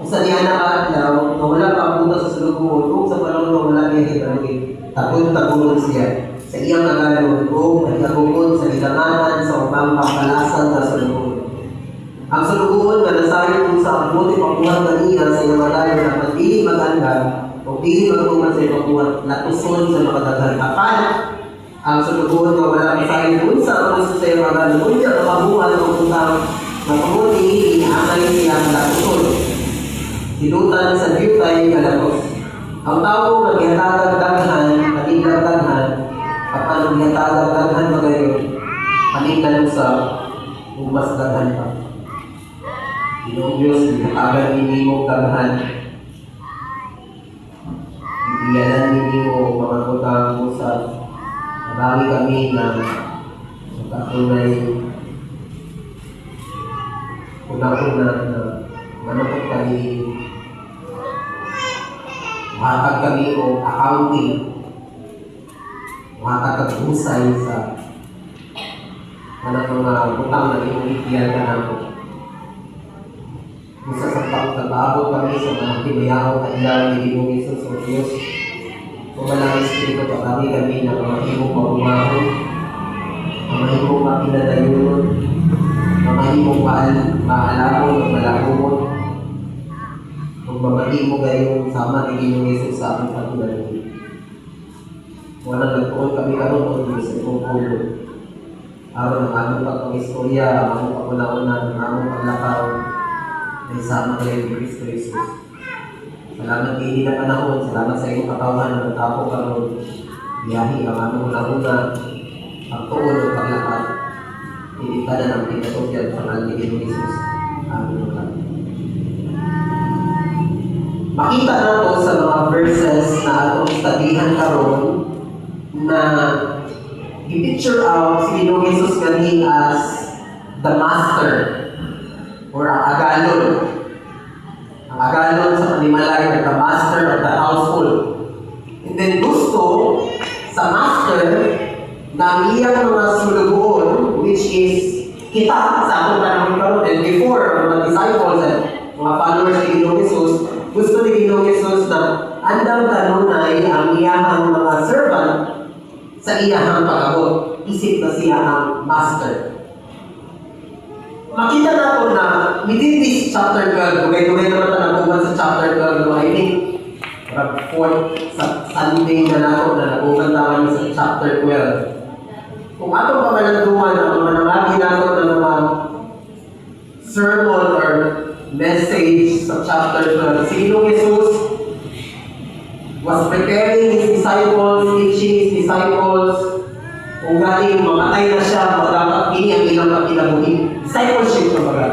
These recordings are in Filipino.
Sa niya nakatlaw, na wala pa punta sa sulubuhon, kung sa panahon na wala niya hitanugin, takot-takot siya sa iyang kagalon, o nagkagukod sa lilanganan sa upang pampalasan na sulubuhon. Ang sulubuhon na nasayon sa abuti pakuhan kanina sa iyang malayo na pagpili maganda o pili magtuman sa iyang pakuhan natuson sa makadaghan kapal. Ang sulubuhon na wala masayon sa uso sa iyang malayo, kung siya nakabuhan o utang na pamuti, inaamay siyang natuson. Silutan sa Diyutay kalatos. Ang tao nagyatagag daghan, patigdag daghan, kapag nagyatagag daghan magayon, patigdag sa umas daghan pa. Ginong Diyos, agad hindi mo daghan. Ibiyanan hindi mo mga kutang usap. Marami kami na katunay una-una na manapot kami mahatag kami o accounting, mahatag husay sa mga utang na iuwikiyan ka namin. Isa sa pagkababot kami sa mga tibayao at ilang nilibong Isus o Diyos. Kung walang Espiritu pa kami na mamahimong pagumahon, mamahimong mapinadayon, mamahimong maalamon at malakumon. Magbabati mo kayo sama ni Ginoong Yesus sa aking pagkulanin. Walang nagtuon kami karoon o Diyos sa itong pulo. Araw ng aming pagpangistorya, ang aming pagkunauna, ang aming paglakaw, ay sama kayo ni Kristo Jesus. Salamat kayo na panahon, salamat sa iyong katawan na nagtapo karoon. Biyahi ang aming una-una, pagtuon o paglakad. Hindi ka na ng pinatugyan sa kanal ni Ginoong Yesus. Amen. Makita nato sa mga verses na atong studihan karon na i-picture out si Ginoong Yesus kani as the master or ang agalon. Ang agalon sa panimalay or the master of the household. And then gusto sa master na ang iyang mga sulubuon, which is kita sa atong panahon karon and before mga disciples and mga followers ni Ginoong Yesus, gusto ni Ginoong Yesus na andang kanunay ang iyahang mga servant sa iyahang pag-abot. Isip na siya ang master. Makita nato na within this chapter 12, dugay-dugay naman na nabugan sa chapter 12, I think, 4th sa Sunday na nato na nabugan tayo sa chapter 12. Kung atong pamalanduan ang mga namagi nato na mga sermon or message sa chapter 12. Si Ginoong Jesus was preparing His disciples, teaching His disciples, kung galing mamatay na siya, dapat ini ang ilang pagkinabuhin. Discipleship na baga.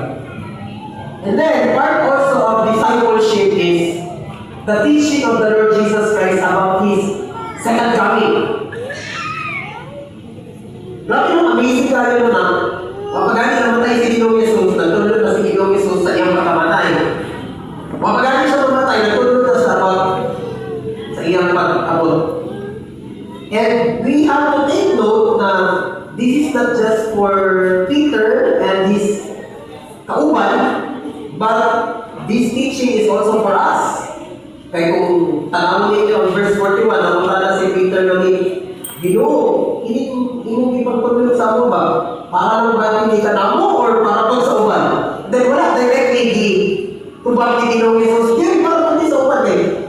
And then, part also of discipleship is the teaching of the Lord Jesus Christ about His second coming. Grabe nung amazing tayo na kapag namatay si Ginoong Jesus, nagtulog na si Ginoong Jesus sa iyang pagkamatay. Kapag siya mamatay, nagtulog na siya sa iyang pag-abot. And we have to take note na this is not just for Peter and his kauban, but this teaching is also for us. Kaya kung tanawin ninyo ang verse 41, namunta na si Peter na Ginoo, inyong ipagpatuloy sa mo ba? Para lang ba hindi ka na mo or para pag sa uban? Then wala directly tubag ni Ginoong Jesus. Yun, para pag sa uban eh.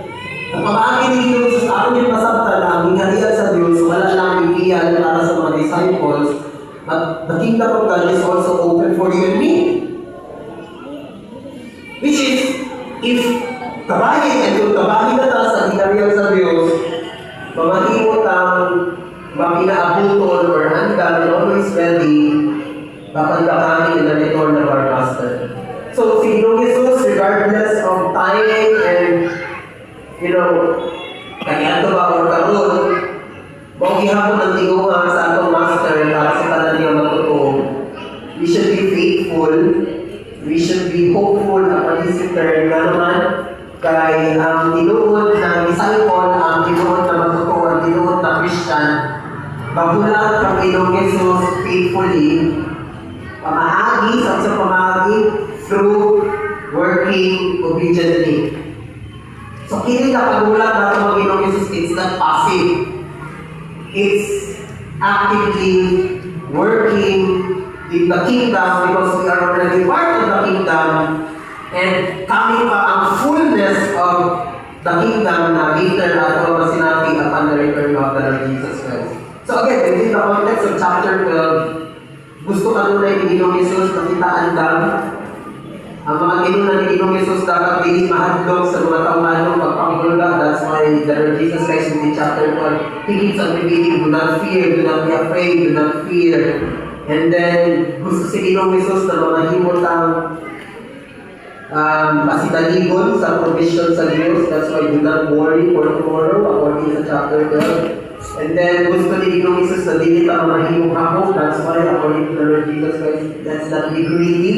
Ang pamaagi ni Ginoong Jesus, ako din masabta na ang hinalian sa Diyos, wala lang bigyan para sa mga disciples. But the kingdom of God is also open for you and me. Which is, if kabahin and kung kabahin na tayo sa hinalian sa Diyos, mamahimot ang mapinaabutol or handa and always ready kapag kami in the return of our Master. So, si Ginoong Jesus, regardless of time and, kanya ito ba or karoon, kung ihapon ng tingunga sa atong Master para sa kanan niya matutuo, we should be faithful, we should be hopeful na participant na naman kay ang tinuod na disciple, ang tinuod na matutuo, ang tinuod na Christian, bagulat ang Ginoong Jesus faithfully, pamahagi, sa pamahagi, through working obediently. So, kini na pagulat na ito Panginoong Jesus, it's not passive. It's actively working in the kingdom because we are already part of the kingdom and coming pa ang fullness of the kingdom na later ato ang sinabi upon the return of the Lord Jesus Christ. So again, within the context of chapter 12, gusto ka nuna yung Ginoong Jesus na kitaan lang. Ang mga ginunan ni Ginoong Jesus dapat hindi mahadlok sa mga taumanong pagpangulga. That's why the Lord Jesus Christ in chapter 12, He keeps on repeating, do not fear, do not be afraid, do not fear. And then, gusto si Ginoong Jesus na mga himutang pasidaligon sa provision sa Diyos. That's why do not worry for tomorrow, according sa chapter 12. And then, gusto ni Ginoong Jesus na dili ka mahimong ako. That's why, according to the Lord Jesus Christ, that's not be greedy.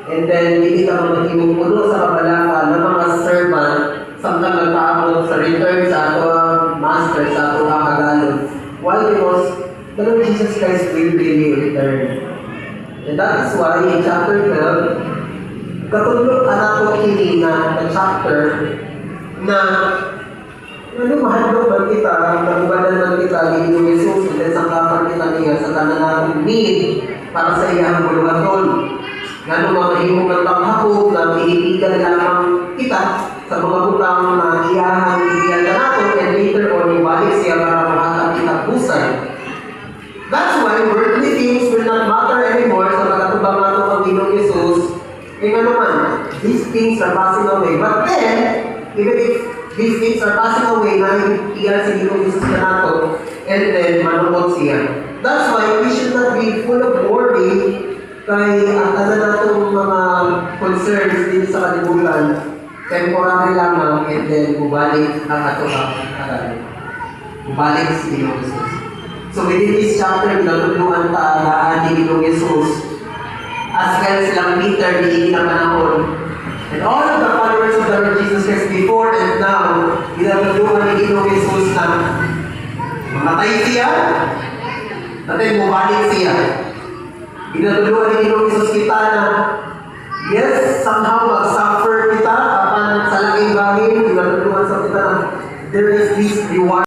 And then, dili ka mahimong puno sa kabalaka ng mga servant samtang nagpaabot sa return sa ato master, sa ato kagalon. Why? Because the Lord Jesus Christ will really return. And that is why in chapter 12, katulog anak kini na chapter na mahadlok man kita, kagubanan man kita ni Jesus, and then sangkapan kita niya sa tanan natin need para sa iyang buluhaton. Ngano mamahimong ng paghakot na iipigan lamang kita sa mga butang na iyahan iiyan na nato and later on ibalik siya para makakapitapusan. That's why worldly things will not matter anymore sa pagkatubang nato ang Ginoong Jesus. Kaya naman, these things are passing away. But then, even if these things are passing away, na iyan si Ginoong Jesus na nato, and then manukot siya. That's why we should not be full of worry kay ang ano natong mga concerns din sa kalibutan, temporary lamang, and then bubalik ang ato ang bubalik si Ginoong Jesus. So within this chapter, pinatutulungan taalaan ni Ginoong Jesus as well silang Peter diigin ang panahon. And all of the followers of the Lord Jesus Christ before and now, pinatutulungan ni Ginoong Jesus na mamatay siya, at then bubalik siya. Pinatulungan ni Ginoong Jesus kita na yes, somehow mag-suffer kita upon sa laking bahid. Pinatulungan sa kita na there is this reward.